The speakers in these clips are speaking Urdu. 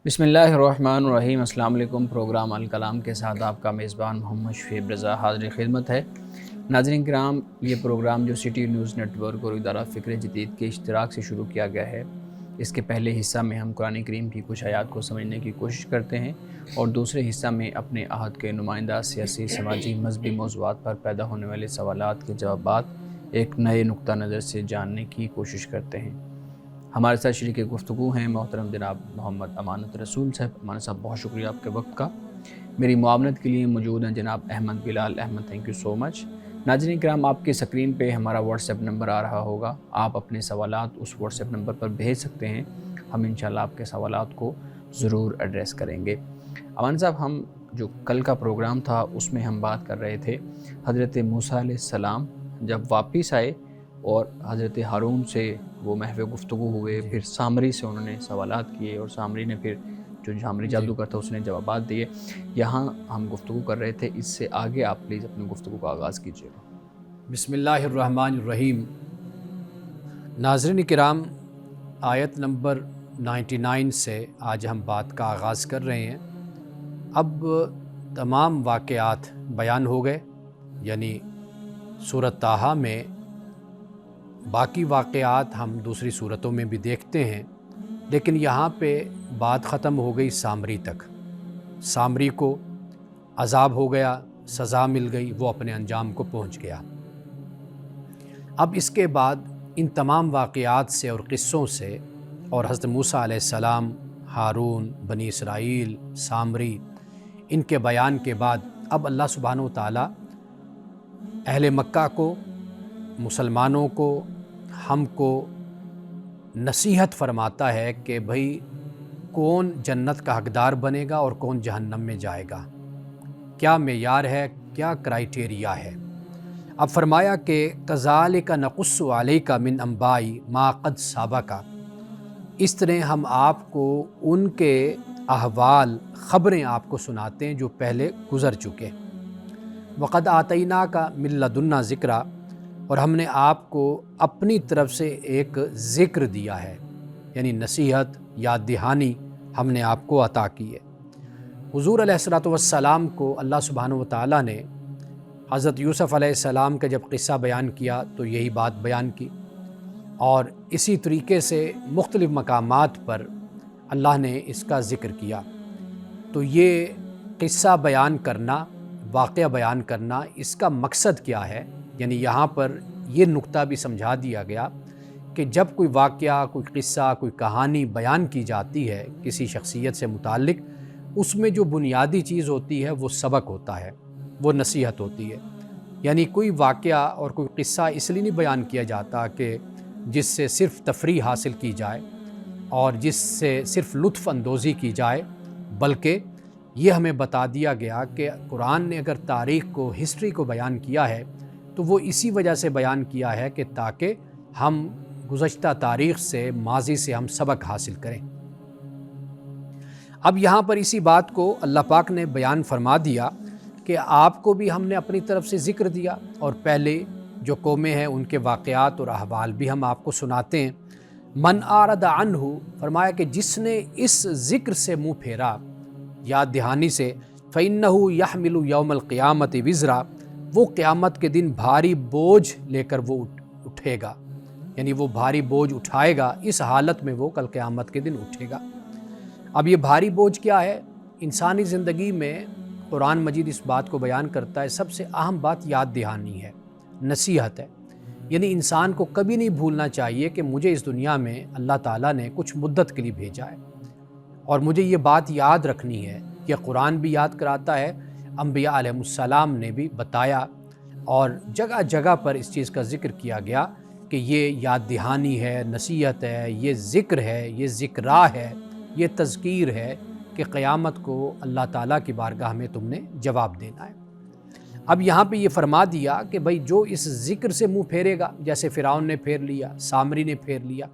بسم اللہ الرحمن الرحیم۔ السلام علیکم۔ پروگرام الکلام کے ساتھ آپ کا میزبان محمد شفیع رضا حاضر خدمت ہے۔ ناظرین کرام، یہ پروگرام جو سٹی نیوز نیٹ ورک اور ادارہ فکر جدید کے اشتراک سے شروع کیا گیا ہے، اس کے پہلے حصہ میں ہم قرآن کریم کی کچھ آیات کو سمجھنے کی کوشش کرتے ہیں اور دوسرے حصہ میں اپنے عہد کے نمائندہ سیاسی، سماجی، مذہبی موضوعات پر پیدا ہونے والے سوالات کے جوابات ایک نئے نقطہ نظر سے جاننے کی کوشش کرتے ہیں۔ ہمارے ساتھ شریک گفتگو ہیں محترم جناب محمد امانت رسول صاحب۔ امانت صاحب، بہت شکریہ آپ کے وقت کا۔ میری معاونت کے لیے موجود ہیں جناب احمد بلال احمد، تھینک یو سو مچ۔ ناظرین کرام، آپ کی سکرین پہ ہمارا واٹس ایپ نمبر آ رہا ہوگا، آپ اپنے سوالات اس واٹس ایپ نمبر پر بھیج سکتے ہیں، ہم انشاءاللہ آپ کے سوالات کو ضرور ایڈریس کریں گے۔ امانت صاحب، ہم جو کل کا پروگرام تھا اس میں ہم بات کر رہے تھے حضرت موسیٰ علیہ السلام جب واپس آئے اور حضرت ہارون سے وہ محو گفتگو ہوئے، پھر سامری سے انہوں نے سوالات کیے اور سامری نے پھر جو سامری جادوگر تھا اس نے جوابات دیے۔ یہاں ہم گفتگو کر رہے تھے، اس سے آگے آپ پلیز اپنی گفتگو کا آغاز کیجیے گا۔ بسم اللہ الرحمن الرحیم۔ ناظرین کرام، آیت نمبر 99 سے آج ہم بات کا آغاز کر رہے ہیں۔ اب تمام واقعات بیان ہو گئے، یعنی سورۃ طٰہٰ میں باقی واقعات ہم دوسری صورتوں میں بھی دیکھتے ہیں، لیکن یہاں پہ بات ختم ہو گئی سامری تک۔ سامری کو عذاب ہو گیا، سزا مل گئی، وہ اپنے انجام کو پہنچ گیا۔ اب اس کے بعد ان تمام واقعات سے اور قصوں سے اور حضرت موسیٰ علیہ السلام، ہارون، بنی اسرائیل، سامری، ان کے بیان کے بعد اب اللہ سبحانہ و تعالیٰ اہل مکہ کو، مسلمانوں کو، ہم کو نصیحت فرماتا ہے کہ بھئی کون جنت کا حقدار بنے گا اور کون جہنم میں جائے گا، کیا معیار ہے، کیا کرائیٹیریا ہے۔ اب فرمایا کہ کذالک نقص علیک من انباء ما قد سبق، اس طرح ہم آپ کو ان کے احوال، خبریں آپ کو سناتے ہیں جو پہلے گزر چکے۔ وقد آتیناک من لدنا ذکرا، اور ہم نے آپ کو اپنی طرف سے ایک ذکر دیا ہے، یعنی نصیحت، یاد دہانی ہم نے آپ کو عطا کی ہے۔ حضور علیہ السلام کو اللہ سبحانہ و تعالیٰ نے حضرت یوسف علیہ السلام کا جب قصہ بیان کیا تو یہی بات بیان کی، اور اسی طریقے سے مختلف مقامات پر اللہ نے اس کا ذکر کیا۔ تو یہ قصہ بیان کرنا، واقعہ بیان کرنا، اس کا مقصد کیا ہے؟ یعنی یہاں پر یہ نقطہ بھی سمجھا دیا گیا کہ جب کوئی واقعہ، کوئی قصہ، کوئی کہانی بیان کی جاتی ہے کسی شخصیت سے متعلق، اس میں جو بنیادی چیز ہوتی ہے وہ سبق ہوتا ہے، وہ نصیحت ہوتی ہے۔ یعنی کوئی واقعہ اور کوئی قصہ اس لیے نہیں بیان کیا جاتا کہ جس سے صرف تفریح حاصل کی جائے اور جس سے صرف لطف اندوزی کی جائے، بلکہ یہ ہمیں بتا دیا گیا کہ قرآن نے اگر تاریخ کو، ہسٹری کو بیان کیا ہے تو وہ اسی وجہ سے بیان کیا ہے کہ تاکہ ہم گزشتہ تاریخ سے، ماضی سے ہم سبق حاصل کریں۔ اب یہاں پر اسی بات کو اللہ پاک نے بیان فرما دیا کہ آپ کو بھی ہم نے اپنی طرف سے ذکر دیا، اور پہلے جو قومیں ہیں ان کے واقعات اور احوال بھی ہم آپ کو سناتے ہیں۔ من اعرض عنہ، فرمایا کہ جس نے اس ذکر سے منہ پھیرا، یاد دہانی سے، فإنہ یحمل یوم القیامت وزرا، وہ قیامت کے دن بھاری بوجھ لے کر وہ اٹھے گا، یعنی وہ بھاری بوجھ اٹھائے گا، اس حالت میں وہ کل قیامت کے دن اٹھے گا۔ اب یہ بھاری بوجھ کیا ہے؟ انسانی زندگی میں قرآن مجید اس بات کو بیان کرتا ہے، سب سے اہم بات یاد دہانی ہے، نصیحت ہے۔ یعنی انسان کو کبھی نہیں بھولنا چاہیے کہ مجھے اس دنیا میں اللہ تعالیٰ نے کچھ مدت کے لیے بھیجا ہے، اور مجھے یہ بات یاد رکھنی ہے۔ یہ قرآن بھی یاد کراتا ہے، انبیاء علیہ السلام نے بھی بتایا، اور جگہ جگہ پر اس چیز کا ذکر کیا گیا کہ یہ یاد دہانی ہے، نصیحت ہے، یہ ذکر ہے، یہ ذکرہ ہے، یہ تذکیر ہے کہ قیامت کو اللہ تعالیٰ کی بارگاہ میں تم نے جواب دینا ہے۔ اب یہاں پہ یہ فرما دیا کہ بھئی جو اس ذکر سے منہ پھیرے گا، جیسے فرعون نے پھیر لیا، سامری نے پھیر لیا،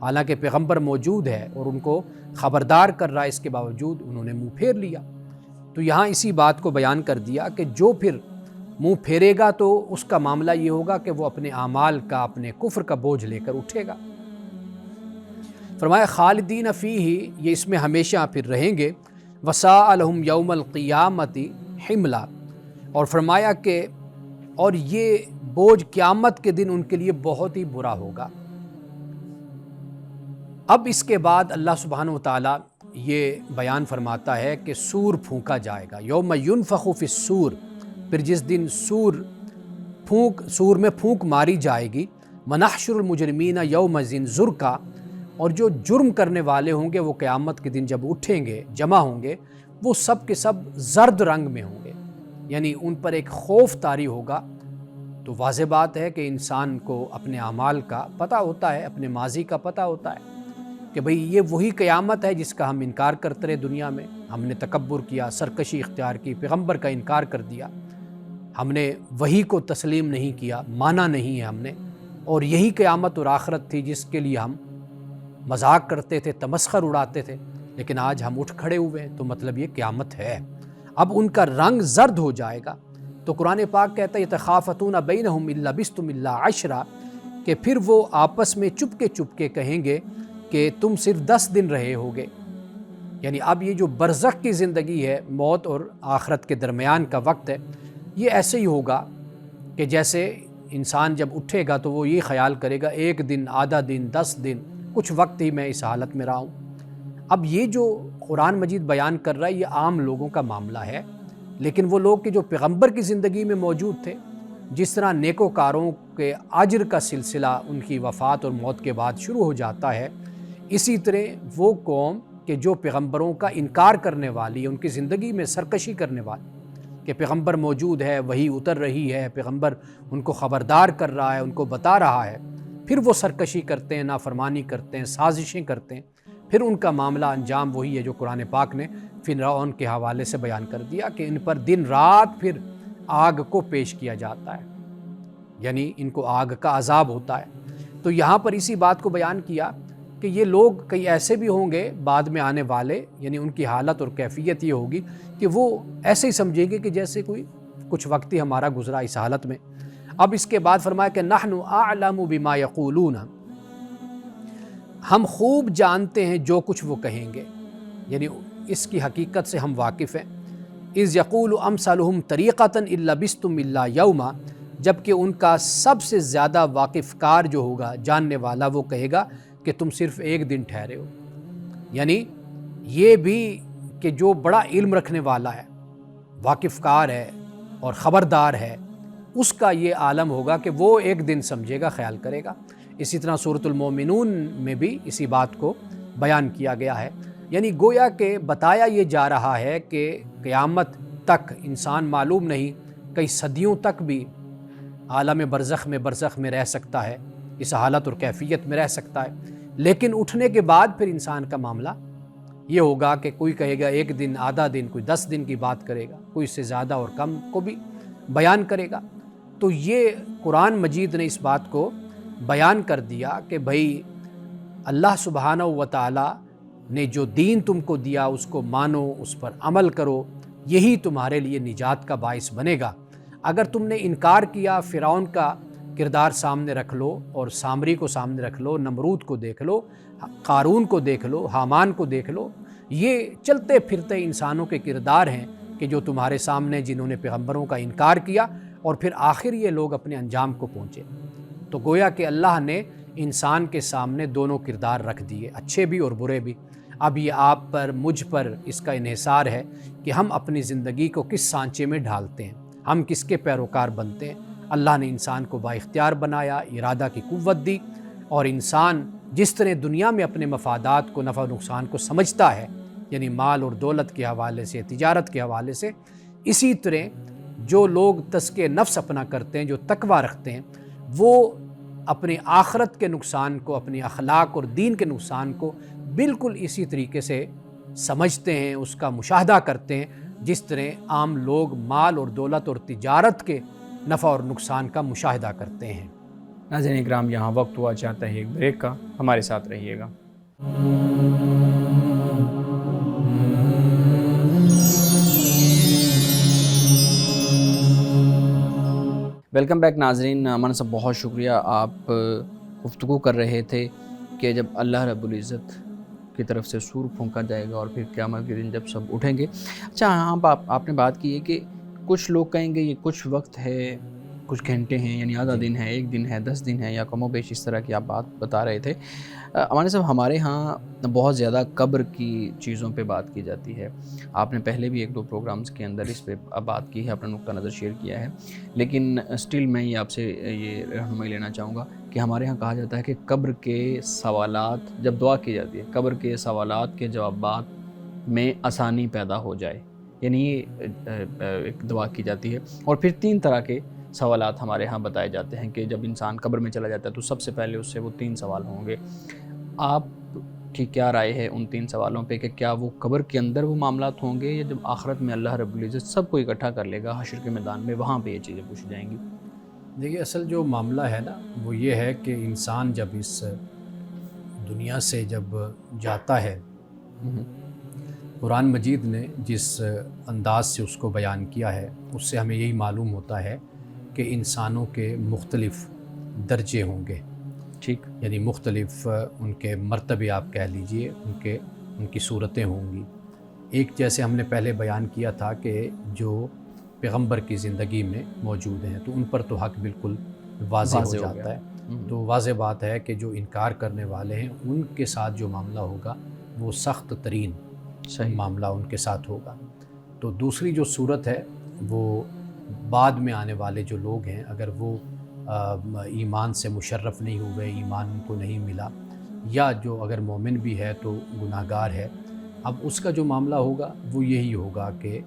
حالانکہ پیغمبر موجود ہے اور ان کو خبردار کر رہا ہے، اس کے باوجود انہوں نے منہ پھیر لیا۔ تو یہاں اسی بات کو بیان کر دیا کہ جو پھر منہ پھیرے گا تو اس کا معاملہ یہ ہوگا کہ وہ اپنے اعمال کا، اپنے کفر کا بوجھ لے کر اٹھے گا۔ فرمایا خالدین فیہ، یہ اس میں ہمیشہ پھر رہیں گے، وساء لہم یوم القیامت حملا، اور فرمایا کہ اور یہ بوجھ قیامت کے دن ان کے لیے بہت ہی برا ہوگا۔ اب اس کے بعد اللہ سبحانہ وتعالیٰ یہ بیان فرماتا ہے کہ سور پھونکا جائے گا، یوم ینفخ فی السور، پھر جس دن سور میں پھونک ماری جائے گی، ونحشر المجرمین یومئذ زرقا، اور جو جرم کرنے والے ہوں گے وہ قیامت کے دن جب اٹھیں گے، جمع ہوں گے، وہ سب کے سب زرد رنگ میں ہوں گے، یعنی ان پر ایک خوف طاری ہوگا۔ تو واضح بات ہے کہ انسان کو اپنے اعمال کا پتہ ہوتا ہے، اپنے ماضی کا پتہ ہوتا ہے کہ بھئی یہ وہی قیامت ہے جس کا ہم انکار کرتے رہے دنیا میں، ہم نے تکبر کیا، سرکشی اختیار کی، پیغمبر کا انکار کر دیا، ہم نے وحی کو تسلیم نہیں کیا، مانا نہیں ہے ہم نے، اور یہی قیامت اور آخرت تھی جس کے لیے ہم مذاق کرتے تھے، تمسخر اڑاتے تھے، لیکن آج ہم اٹھ کھڑے ہوئے ہیں، تو مطلب یہ قیامت ہے۔ اب ان کا رنگ زرد ہو جائے گا، تو قرآن پاک کہتا ہے یتخافتون بینہم ان لبثتم الا عشرا، کہ پھر وہ آپس میں چپ کے کہیں گے کہ تم صرف 10 دن رہے ہوگے، یعنی اب یہ جو برزخ کی زندگی ہے، موت اور آخرت کے درمیان کا وقت ہے، یہ ایسے ہی ہوگا کہ جیسے انسان جب اٹھے گا تو وہ یہ خیال کرے گا 1 دن، آدھا دن، 10 دن، کچھ وقت ہی میں اس حالت میں رہا ہوں۔ اب یہ جو قرآن مجید بیان کر رہا ہے یہ عام لوگوں کا معاملہ ہے، لیکن وہ لوگ کہ جو پیغمبر کی زندگی میں موجود تھے، جس طرح نیکوکاروں کے اجر کا سلسلہ ان کی وفات اور موت کے بعد شروع ہو جاتا ہے، اسی طرح وہ قوم کہ جو پیغمبروں کا انکار کرنے والی ہے، ان کی زندگی میں سرکشی کرنے والی، کہ پیغمبر موجود ہے، وحی اتر رہی ہے، پیغمبر ان کو خبردار کر رہا ہے، ان کو بتا رہا ہے، پھر وہ سرکشی کرتے ہیں، نافرمانی کرتے ہیں، سازشیں کرتے ہیں، پھر ان کا معاملہ انجام وہی ہے جو قرآن پاک نے فرعون کے حوالے سے بیان کر دیا کہ ان پر دن رات پھر آگ کو پیش کیا جاتا ہے، یعنی ان کو آگ کا عذاب ہوتا ہے۔ تو یہاں پر اسی بات کو بیان کیا کہ یہ لوگ کئی ایسے بھی ہوں گے بعد میں آنے والے، یعنی ان کی حالت اور کیفیت یہ ہوگی کہ وہ ایسے ہی سمجھیں گے کہ جیسے کوئی کچھ وقت ہی ہمارا گزرا اس حالت میں۔ اب اس کے بعد فرمایا کہ نحن اعلم بما یقولون، ہم خوب جانتے ہیں جو کچھ وہ کہیں گے، یعنی اس کی حقیقت سے ہم واقف ہیں۔ اذ یقول امثلہم طریقۃ ان لبثتم الا یوما، جبکہ ان کا سب سے زیادہ واقف کار جو ہوگا، جاننے والا، وہ کہے گا کہ تم صرف 1 دن ٹھہرے ہو، یعنی یہ بھی کہ جو بڑا علم رکھنے والا ہے، واقف کار ہے اور خبردار ہے، اس کا یہ عالم ہوگا کہ وہ 1 دن سمجھے گا، خیال کرے گا۔ اسی طرح سورۃ المومنون میں بھی اسی بات کو بیان کیا گیا ہے، یعنی گویا کہ بتایا یہ جا رہا ہے کہ قیامت تک انسان معلوم نہیں، کئی صدیوں تک بھی عالم برزخ میں رہ سکتا ہے، اس حالت اور کیفیت میں رہ سکتا ہے، لیکن اٹھنے کے بعد پھر انسان کا معاملہ یہ ہوگا کہ کوئی کہے گا 1 دن، آدھا دن، کوئی 10 دن کی بات کرے گا، کوئی اس سے زیادہ اور کم کو بھی بیان کرے گا۔ تو یہ قرآن مجید نے اس بات کو بیان کر دیا کہ بھئی اللہ سبحانہ و تعالی نے جو دین تم کو دیا اس کو مانو، اس پر عمل کرو، یہی تمہارے لیے نجات کا باعث بنے گا۔ اگر تم نے انکار کیا، فرعون کا کردار سامنے رکھ لو اور سامری کو سامنے رکھ لو، نمرود کو دیکھ لو، قارون کو دیکھ لو، حامان کو دیکھ لو، یہ چلتے پھرتے انسانوں کے کردار ہیں کہ جو تمہارے سامنے، جنہوں نے پیغمبروں کا انکار کیا اور پھر آخر یہ لوگ اپنے انجام کو پہنچے۔ تو گویا کہ اللہ نے انسان کے سامنے دونوں کردار رکھ دیے، اچھے بھی اور برے بھی۔ اب یہ آپ پر، مجھ پر اس کا انحصار ہے کہ ہم اپنی زندگی کو کس سانچے میں ڈھالتے ہیں، ہم کس کے پیروکار بنتے ہیں۔ اللہ نے انسان کو با اختیار بنایا، ارادہ کی قوت دی، اور انسان جس طرح دنیا میں اپنے مفادات کو، نفع و نقصان کو سمجھتا ہے، یعنی مال اور دولت کے حوالے سے، تجارت کے حوالے سے، اسی طرح جو لوگ تزکیہ نفس اپنا کرتے ہیں، جو تقویٰ رکھتے ہیں، وہ اپنے آخرت کے نقصان کو، اپنے اخلاق اور دین کے نقصان کو بالکل اسی طریقے سے سمجھتے ہیں، اس کا مشاہدہ کرتے ہیں جس طرح عام لوگ مال اور دولت اور تجارت کے نفع اور نقصان کا مشاہدہ کرتے ہیں۔ ناظرین اکرام، یہاں وقت ہوا چاہتا ہے ایک بریک کا، ہمارے ساتھ رہیے گا۔ ویلکم بیک ناظرین۔ امن صاحب، بہت شکریہ، آپ گفتگو کر رہے تھے کہ جب اللہ رب العزت کی طرف سے سور پھونکا جائے گا اور پھر قیامت کے دن جب سب اٹھیں گے. اچھا ہاں آپ نے بات کی ہے کہ کچھ لوگ کہیں گے یہ کچھ وقت ہے، کچھ گھنٹے ہیں، یعنی آدھا دن ہے، 1 دن ہے، 10 دن ہے، یا کم و بیش اس طرح کی آپ بات بتا رہے تھے. ہمارے صاحب ہمارے ہاں بہت زیادہ قبر کی چیزوں پہ بات کی جاتی ہے. آپ نے پہلے بھی 1-2 پروگرامز کے اندر اس پہ بات کی ہے، اپنا نقطہ نظر شیئر کیا ہے، لیکن اسٹل میں یہ آپ سے یہ رہنمائی لینا چاہوں گا کہ ہمارے ہاں کہا جاتا ہے کہ قبر کے سوالات جب دعا کی جاتی ہے، قبر کے سوالات کے جوابات میں آسانی پیدا ہو جائے، یعنی یہ ایک دعا کی جاتی ہے. اور پھر 3 طرح کے سوالات ہمارے ہاں بتائے جاتے ہیں کہ جب انسان قبر میں چلا جاتا ہے تو سب سے پہلے اس سے وہ 3 سوال ہوں گے. آپ کی کیا رائے ہے ان 3 سوالوں پہ کہ کیا وہ قبر کے اندر وہ معاملات ہوں گے یا جب آخرت میں اللہ رب العزت سب کو اکٹھا کر لے گا حشر کے میدان میں وہاں پہ یہ چیزیں پوچھی جائیں گی؟ دیکھیے اصل جو معاملہ ہے نا وہ یہ ہے کہ انسان جب اس دنیا سے جب جاتا ہے، قرآن مجید نے جس انداز سے اس کو بیان کیا ہے اس سے ہمیں یہی معلوم ہوتا ہے کہ انسانوں کے مختلف درجے ہوں گے. ٹھیک. یعنی مختلف ان کے مرتبے آپ کہہ لیجئے، ان کی صورتیں ہوں گی. ایک جیسے ہم نے پہلے بیان کیا تھا کہ جو پیغمبر کی زندگی میں موجود ہیں تو ان پر تو حق بالکل واضح ہو جاتا ہے. تو واضح بات ہے کہ جو انکار کرنے والے ہیں ان کے ساتھ جو معاملہ ہوگا وہ سخت ترین معاملہ ان کے ساتھ ہوگا. تو دوسری جو صورت ہے وہ بعد میں آنے والے جو لوگ ہیں، اگر وہ ایمان سے مشرف نہیں ہوئے، ایمان ان کو نہیں ملا، یا جو اگر مومن بھی ہے تو گناہ گار ہے، اب اس کا جو معاملہ ہوگا وہ یہی ہوگا کہ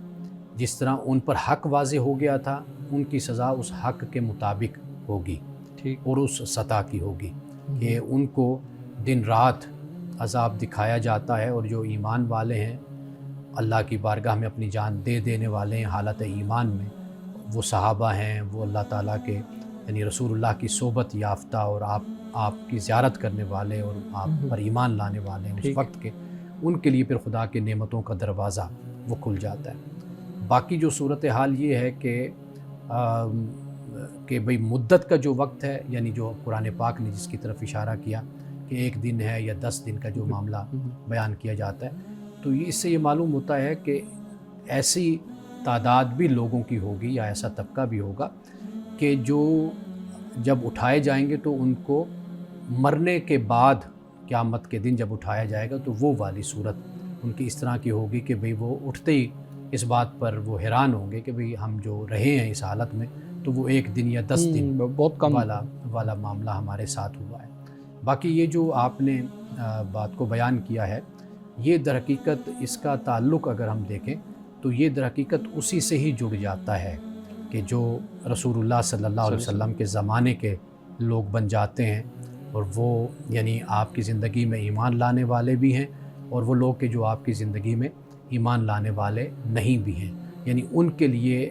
جس طرح ان پر حق واضح ہو گیا تھا ان کی سزا اس حق کے مطابق ہوگی اور اس سطح کی ہوگی کہ ان کو دن رات عذاب دکھایا جاتا ہے. اور جو ایمان والے ہیں، اللہ کی بارگاہ میں اپنی جان دے دینے والے ہیں حالت ایمان میں، وہ صحابہ ہیں، وہ اللہ تعالیٰ کے یعنی رسول اللہ کی صحبت یافتہ اور آپ کی زیارت کرنے والے اور آپ پر ایمان لانے والے ہیں اس وقت کے، ان کے لیے پھر خدا کے نعمتوں کا دروازہ وہ کھل جاتا ہے. باقی جو صورتحال یہ ہے کہ بھئی مدت کا جو وقت ہے، یعنی جو قرآن پاک نے جس کی طرف اشارہ کیا کہ 1 دن ہے یا 10 دن کا جو معاملہ بیان کیا جاتا ہے، تو اس سے یہ معلوم ہوتا ہے کہ ایسی تعداد بھی لوگوں کی ہوگی یا ایسا طبقہ بھی ہوگا کہ جو جب اٹھائے جائیں گے تو ان کو مرنے کے بعد قیامت کے دن جب اٹھایا جائے گا تو وہ والی صورت ان کی اس طرح کی ہوگی کہ بھئی وہ اٹھتے ہی اس بات پر وہ حیران ہوں گے کہ بھئی ہم جو رہے ہیں اس حالت میں تو وہ 1 دن یا 10 دن بہت کم والا معاملہ ہمارے ساتھ ہوا ہے. باقی یہ جو آپ نے بات کو بیان کیا ہے، یہ در حقیقت اس کا تعلق اگر ہم دیکھیں تو یہ در حقیقت اسی سے ہی جڑ جاتا ہے کہ جو رسول اللہ صلی اللہ علیہ وسلم کے زمانے کے لوگ بن جاتے ہیں، اور وہ یعنی آپ کی زندگی میں ایمان لانے والے بھی ہیں اور وہ لوگ کہ جو آپ کی زندگی میں ایمان لانے والے نہیں بھی ہیں، یعنی ان کے لیے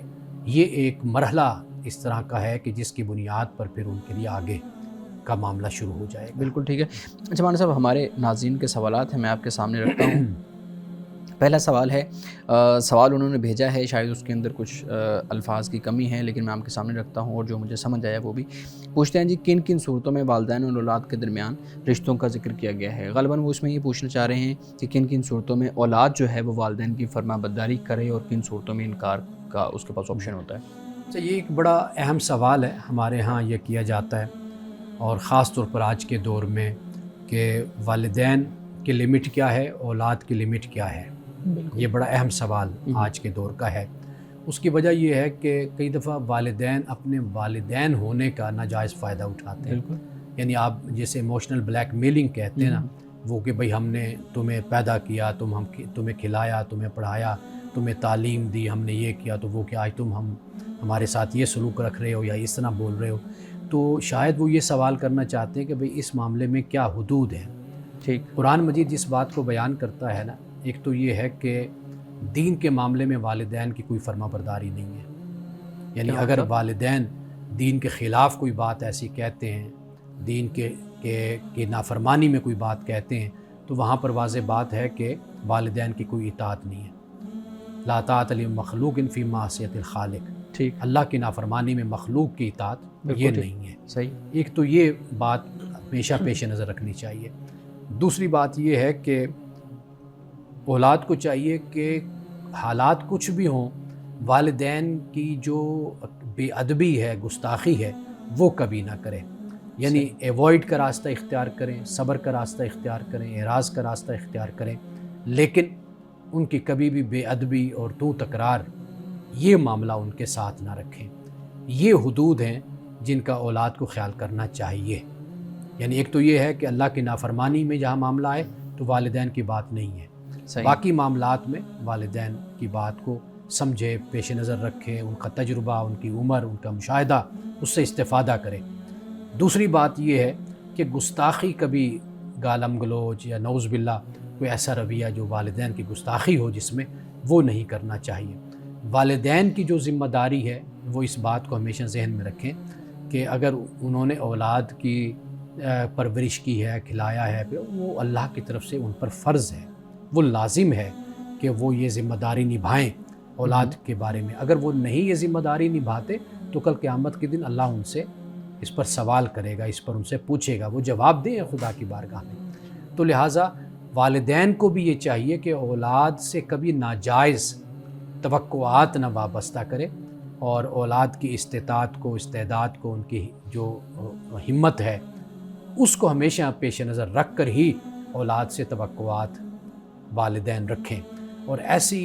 یہ ایک مرحلہ اس طرح کا ہے کہ جس کی بنیاد پر پھر ان کے لیے آگے کا معاملہ شروع ہو جائے گا. بالکل ٹھیک ہے. اچھا مولانا صاحب، ہمارے ناظرین کے سوالات ہیں، میں آپ کے سامنے رکھتا ہوں. پہلا سوال ہے، سوال انہوں نے بھیجا ہے، شاید اس کے اندر کچھ الفاظ کی کمی ہے لیکن میں آپ کے سامنے رکھتا ہوں اور جو مجھے سمجھ آیا وہ بھی پوچھتے ہیں. جی، کن کن صورتوں میں والدین اور اولاد کے درمیان رشتوں کا ذکر کیا گیا ہے؟ غالباً وہ اس میں یہ پوچھنا چاہ رہے ہیں کہ کن کن صورتوں میں اولاد جو ہے وہ والدین کی فرما برداری کرے اور کن صورتوں میں انکار کا اس کے پاس آپشن ہوتا ہے. اچھا، یہ ایک بڑا اہم سوال ہے، ہمارے ہاں یہ کیا جاتا ہے اور خاص طور پر آج کے دور میں کہ والدین کی لمٹ کیا ہے، اولاد کی لمٹ کیا ہے. یہ بڑا اہم سوال آج کے دور کا ہے. اس کی وجہ یہ ہے کہ کئی دفعہ والدین اپنے والدین ہونے کا ناجائز فائدہ اٹھاتے ہیں. یعنی آپ جیسے ایموشنل بلیک میلنگ کہتے ہیں نا، وہ کہ بھئی ہم نے تمہیں پیدا کیا، تمہیں کھلایا، تمہیں پڑھایا، تمہیں تعلیم دی، ہم نے یہ کیا، تو وہ کہ آج تم ہمارے ساتھ یہ سلوک رکھ رہے ہو یا اس طرح بول رہے ہو. تو شاید وہ یہ سوال کرنا چاہتے ہیں کہ بھئی اس معاملے میں کیا حدود ہیں. ٹھیک. قرآن مجید جس بات کو بیان کرتا ہے نا، ایک تو یہ ہے کہ دین کے معاملے میں والدین کی کوئی فرما برداری نہیں ہے. یعنی اگر والدین دین کے خلاف کوئی بات ایسی کہتے ہیں، دین کے نافرمانی میں کوئی بات کہتے ہیں، تو وہاں پر واضح بات ہے کہ والدین کی کوئی اطاعت نہیں ہے. لا طاعۃ لمخلوق فی معصیۃ الخالق. اللہ کی نافرمانی میں مخلوق کی اطاعت یہ نہیں ہے. صحیح. ایک تو یہ بات ہمیشہ پیش نظر رکھنی چاہیے۔ دوسری بات یہ ہے کہ اولاد کو چاہیے کہ حالات کچھ بھی ہوں، والدین کی جو بے ادبی ہے، گستاخی ہے، وہ کبھی نہ کریں، یعنی ایوائڈ کا راستہ اختیار کریں، صبر کا راستہ اختیار کریں، اعراض کا راستہ اختیار کریں، لیکن ان کی کبھی بھی بے ادبی اور تو تکرار یہ معاملہ ان کے ساتھ نہ رکھیں۔ یہ حدود ہیں جن کا اولاد کو خیال کرنا چاہیے۔ یعنی ایک تو یہ ہے کہ اللہ کی نافرمانی میں جہاں معاملہ ہے تو والدین کی بات نہیں ہے، باقی معاملات میں والدین کی بات کو سمجھے، پیش نظر رکھے، ان کا تجربہ، ان کی عمر، ان کا مشاہدہ، اس سے استفادہ کرے۔ دوسری بات یہ ہے کہ گستاخی کبھی گالم گلوچ یا نعوذ باللہ کوئی ایسا رویہ جو والدین کی گستاخی ہو جس میں، وہ نہیں کرنا چاہیے۔ والدین کی جو ذمہ داری ہے وہ اس بات کو ہمیشہ ذہن میں رکھیں کہ اگر انہوں نے اولاد کی پرورش کی ہے، کھلایا ہے، وہ اللہ کی طرف سے ان پر فرض ہے، وہ لازم ہے کہ وہ یہ ذمہ داری نبھائیں اولاد کے بارے میں۔ اگر وہ نہیں یہ ذمہ داری نبھاتے تو کل قیامت کے دن اللہ ان سے اس پر سوال کرے گا، اس پر ان سے پوچھے گا، وہ جواب دیں خدا کی بارگاہ میں۔ تو لہٰذا والدین کو بھی یہ چاہیے کہ اولاد سے کبھی ناجائز توقعات نہ وابستہ کرے، اور اولاد کی استطاعت کو، استعداد کو، ان کی جو ہمت ہے اس کو ہمیشہ پیش نظر رکھ کر ہی اولاد سے توقعات والدین رکھیں، اور ایسی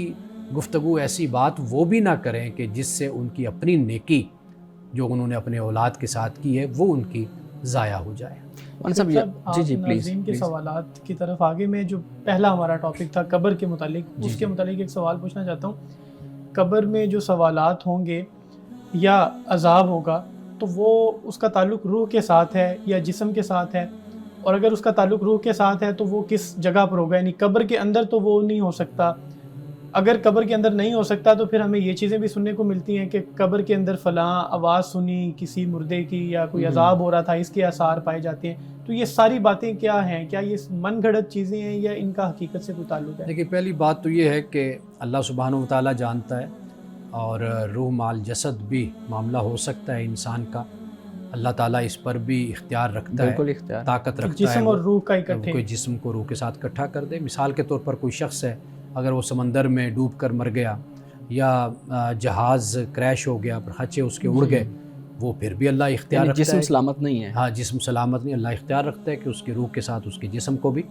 گفتگو، ایسی بات وہ بھی نہ کریں کہ جس سے ان کی اپنی نیکی جو انہوں نے اپنے اولاد کے ساتھ کی ہے وہ ان کی ضائع ہو جائے۔ جی پلیز ناظرین کے سوالات کی طرف آگے میں جو پہلا ہمارا ٹاپک تھا قبر کے متعلق، اس کے متعلق ایک سوال پوچھنا چاہتا ہوں۔ قبر میں جو سوالات ہوں گے یا عذاب ہوگا تو وہ اس کا تعلق روح کے ساتھ ہے یا جسم کے ساتھ ہے؟ اور اگر اس کا تعلق روح کے ساتھ ہے تو وہ کس جگہ پر ہوگا؟ یعنی قبر کے اندر تو وہ نہیں ہو سکتا، اگر قبر کے اندر نہیں ہو سکتا تو پھر ہمیں یہ چیزیں بھی سننے کو ملتی ہیں کہ قبر کے اندر فلاں آواز سنی کسی مردے کی یا کوئی عذاب ہو رہا تھا، اس کے آثار پائے جاتے ہیں۔ تو یہ ساری باتیں کیا ہیں؟ کیا یہ من گھڑت چیزیں ہیں یا ان کا حقیقت سے کوئی تعلق ہے؟ دیکھیے، پہلی بات تو یہ ہے کہ اللہ سبحانہ و تعالیٰ جانتا ہے، اور روح مال جسد بھی معاملہ ہو سکتا ہے انسان کا، اللہ تعالیٰ اس پر بھی اختیار رکھتا ہے، بالکل اختیار، طاقت رکھتا ہے جسم اور روح کا اکٹھے، کوئی جسم کو روح کے ساتھ اکٹھا کر دے۔ مثال کے طور پر کوئی شخص ہے، اگر وہ سمندر میں ڈوب کر مر گیا یا جہاز کریش ہو گیا، خچے اس کے اڑ گئے، وہ پھر بھی اللہ اختیار رکھتا ہے، جسم سلامت نہیں ہے، ہاں جسم سلامت نہیں، اللہ اختیار رکھتا ہے کہ اس کی روح کے ساتھ اس کے جسم کو بھی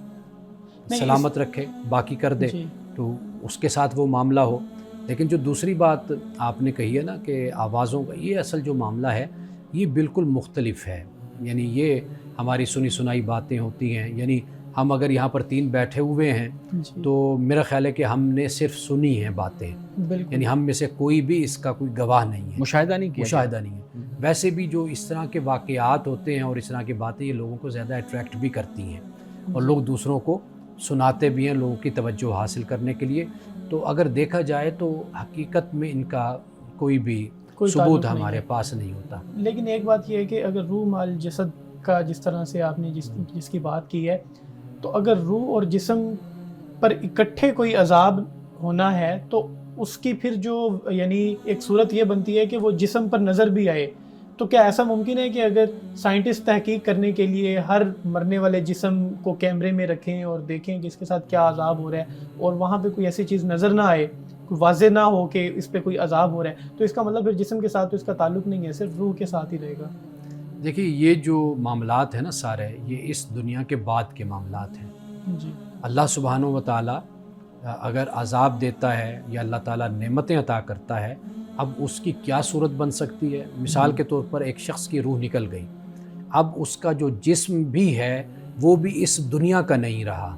سلامت رکھے، باقی کر دے، تو اس کے ساتھ وہ معاملہ ہو۔ لیکن جو دوسری بات آپ نے کہی ہے نا کہ آوازوں کا، یہ اصل جو معاملہ ہے یہ بالکل مختلف ہے۔ یعنی یہ ہماری سنی سنائی باتیں ہوتی ہیں، یعنی ہم اگر یہاں پر 3 بیٹھے ہوئے ہیں تو میرا خیال ہے کہ ہم نے صرف سنی ہیں باتیں، یعنی ہم میں سے کوئی بھی اس کا کوئی گواہ نہیں ہے، مشاہدہ نہیں کیا، مشاہدہ نہیں ہے۔ ویسے بھی جو اس طرح کے واقعات ہوتے ہیں اور اس طرح کی باتیں، یہ لوگوں کو زیادہ اٹریکٹ بھی کرتی ہیں، اور لوگ دوسروں کو سناتے بھی ہیں لوگوں کی توجہ حاصل کرنے کے لیے۔ تو اگر دیکھا جائے تو حقیقت میں ان کا کوئی بھی ثبوت ہمارے پاس نہیں ہوتا۔ لیکن ایک بات یہ ہے کہ اگر روح مال جسد کا جس طرح سے آپ نے جس کی بات کی ہے، تو اگر روح اور جسم پر اکٹھے کوئی عذاب ہونا ہے تو اس کی پھر جو یعنی ایک صورت یہ بنتی ہے کہ وہ جسم پر نظر بھی آئے۔ تو کیا ایسا ممکن ہے کہ اگر سائنٹسٹ تحقیق کرنے کے لیے ہر مرنے والے جسم کو کیمرے میں رکھیں اور دیکھیں کہ اس کے ساتھ کیا عذاب ہو رہا ہے، اور وہاں پہ کوئی ایسی چیز نظر نہ آئے، کوئی واضح نہ ہو کہ اس پہ کوئی عذاب ہو رہا ہے، تو اس کا مطلب پھر جسم کے ساتھ تو اس کا تعلق نہیں ہے، صرف روح کے ساتھ ہی رہے گا؟ دیکھیے، یہ جو معاملات ہیں نا سارے، یہ اس دنیا کے بعد کے معاملات ہیں۔ جی، اللہ سبحانہ و تعالیٰ اگر عذاب دیتا ہے یا اللہ تعالیٰ نعمتیں عطا کرتا ہے، اب اس کی کیا صورت بن سکتی ہے؟ مثال کے طور پر ایک شخص کی روح نکل گئی، اب اس کا جو جسم بھی ہے وہ بھی اس دنیا کا نہیں رہا،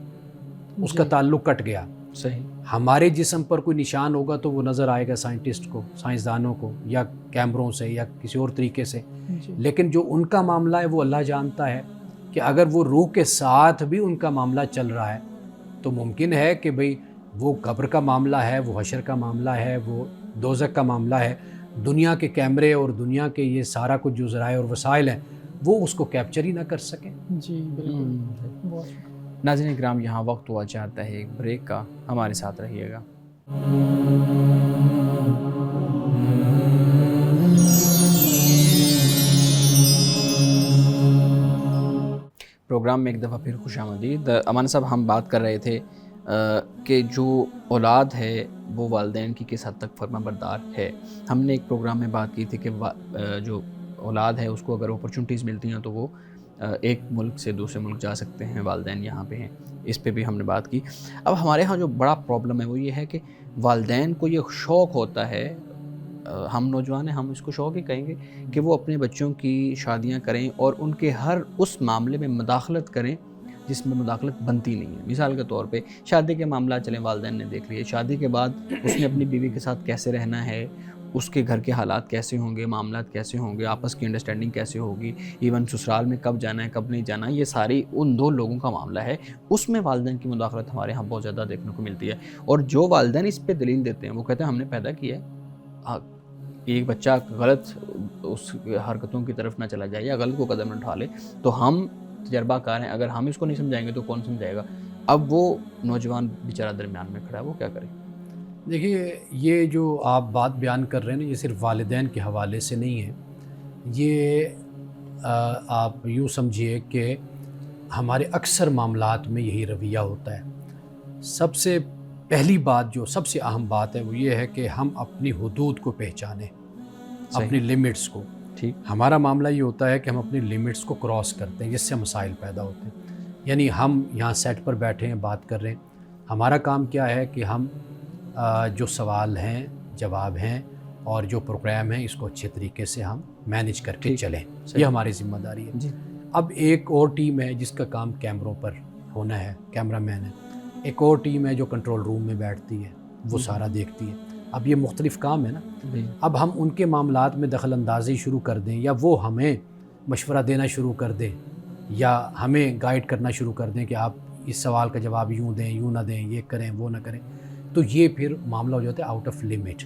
اس کا تعلق کٹ گیا۔ صحیح، ہمارے جسم پر کوئی نشان ہوگا تو وہ نظر آئے گا سائنٹسٹ کو، سائنسدانوں کو، یا کیمروں سے یا کسی اور طریقے سے، لیکن جو ان کا معاملہ ہے وہ اللہ جانتا ہے کہ اگر وہ روح کے ساتھ بھی ان کا معاملہ چل رہا ہے تو ممکن ہے کہ بھئی وہ قبر کا معاملہ ہے، وہ حشر کا معاملہ ہے، وہ دوزخ کا معاملہ ہے، دنیا کے کیمرے اور دنیا کے یہ سارا کچھ جو ذرائع اور وسائل ہیں وہ اس کو کیپچر ہی نہ کر سکیں۔ جی بالکل، بہت شکریہ۔ ناظرین کرام، یہاں وقت ہوا چاہتا ہے ایک بریک کا، ہمارے ساتھ رہیے گا۔ پروگرام میں ایک دفعہ پھر خوش آمدید. امان صاحب, ہم بات کر رہے تھے کہ جو اولاد ہے وہ والدین کی کس حد تک فرما بردار ہے. ہم نے ایک پروگرام میں بات کی تھی کہ جو اولاد ہے اس کو اگر اپرچونٹیز ملتی ہیں تو وہ ایک ملک سے دوسرے ملک جا سکتے ہیں, والدین یہاں پہ ہیں, اس پہ بھی ہم نے بات کی. اب ہمارے ہاں جو بڑا پرابلم ہے وہ یہ ہے کہ والدین کو یہ شوق ہوتا ہے, ہم نوجوان ہیں, ہم اس کو شوق ہی کہیں گے کہ وہ اپنے بچوں کی شادیاں کریں اور ان کے ہر اس معاملے میں مداخلت کریں جس میں مداخلت بنتی نہیں ہے. مثال کے طور پہ شادی کے معاملات چلیں, والدین نے دیکھ لیے, شادی کے بعد اس نے اپنی بیوی کے ساتھ کیسے رہنا ہے, اس کے گھر کے حالات کیسے ہوں گے, معاملات کیسے ہوں گے, آپس کی انڈرسٹینڈنگ کیسے ہوگی, ایون سسرال میں کب جانا ہے کب نہیں جانا, یہ ساری ان دو لوگوں کا معاملہ ہے. اس میں والدین کی مداخلت ہمارے ہاں بہت زیادہ دیکھنے کو ملتی ہے. اور جو والدین اس پہ دلیل دیتے ہیں وہ کہتے ہیں ہم نے پیدا کیا ہے, ایک بچہ غلط اس حرکتوں کی طرف نہ چلا جائے یا غلط کو قدم نہ اٹھا لے تو ہم تجربہ کار ہیں, اگر ہم اس کو نہیں سمجھائیں گے تو کون سمجھائے گا. اب وہ نوجوان بیچارہ درمیان میں کھڑا ہے, وہ کیا کرے؟ دیکھیے, یہ جو آپ بات بیان کر رہے ہیں نا, یہ صرف والدین کے حوالے سے نہیں ہے. یہ آپ یوں سمجھیے کہ ہمارے اکثر معاملات میں یہی رویہ ہوتا ہے. سب سے پہلی بات, جو سب سے اہم بات ہے, وہ یہ ہے کہ ہم اپنی حدود کو پہچانیں, اپنی لمٹس کو. ٹھیک, ہمارا معاملہ یہ ہوتا ہے کہ ہم اپنی لمٹس کو کراس کرتے ہیں, جس سے مسائل پیدا ہوتے ہیں. یعنی ہم یہاں سیٹ پر بیٹھے ہیں, بات کر رہے ہیں, ہمارا کام کیا ہے کہ ہم جو سوال ہیں, جواب ہیں اور جو پروگرام ہیں, اس کو اچھے طریقے سے ہم مینیج کر کے چلیں. یہ ہماری ذمہ داری ہے. جی. اب ایک اور ٹیم ہے جس کا کام کیمروں پر ہونا ہے, کیمرہ مین ہے. ایک اور ٹیم ہے جو کنٹرول روم میں بیٹھتی ہے, وہ سارا دیکھتی ہے. اب یہ مختلف کام ہے نا. اب ہم ان کے معاملات میں دخل اندازی شروع کر دیں, یا وہ ہمیں مشورہ دینا شروع کر دیں, یا ہمیں گائیڈ کرنا شروع کر دیں کہ آپ اس سوال کا جواب یوں دیں, یوں نہ دیں, یہ کریں وہ نہ کریں, تو یہ پھر معاملہ ہو جاتا ہے out of limit,